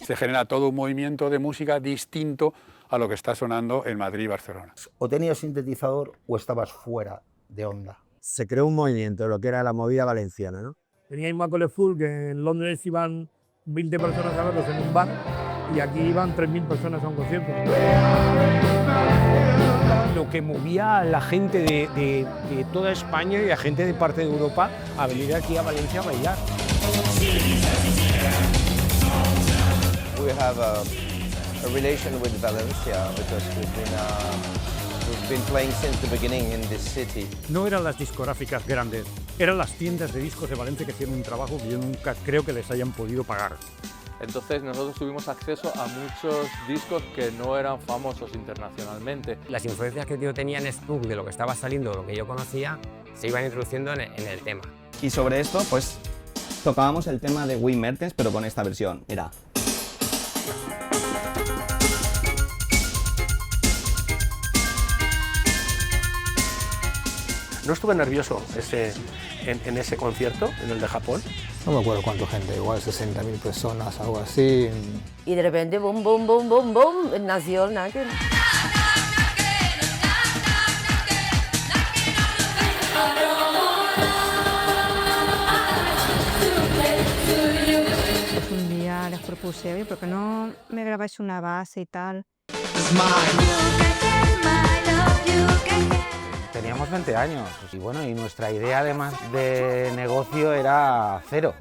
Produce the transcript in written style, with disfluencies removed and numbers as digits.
Se genera todo un movimiento de música distinto a lo que está sonando en Madrid y Barcelona. O tenías sintetizador o estabas fuera de onda. Se creó un movimiento, lo que era la movida valenciana, ¿no? Teníais Macaulay Culkin, que en Londres iban 20 personas a verlos en un bar y aquí iban 3.000 personas a un concierto. Lo que movía a la gente de toda España y a gente de parte de Europa a venir aquí a Valencia a bailar. We have a relation with Valencia because we've been playing since the beginning in this city. No eran las discográficas grandes, eran las tiendas de discos de Valencia que hicieron un trabajo que yo nunca creo que les hayan podido pagar. Entonces nosotros tuvimos acceso a muchos discos que no eran famosos internacionalmente. Las influencias que yo tenía en Stuck de lo que estaba saliendo, lo que yo conocía, se iban introduciendo en el tema. Y sobre esto, pues, tocábamos el tema de Wim Mertens, pero con esta versión, mira. No estuve nervioso en ese concierto, en el de Japón. No me acuerdo cuánta gente, igual 60.000 personas, algo así. Y de repente, boom, boom, boom, boom, boom, nació el Naked. Pues un día les propuse, oye, ¿por qué no me grabáis una base y tal? Teníamos 20 años y bueno, y nuestra idea además de negocio era cero.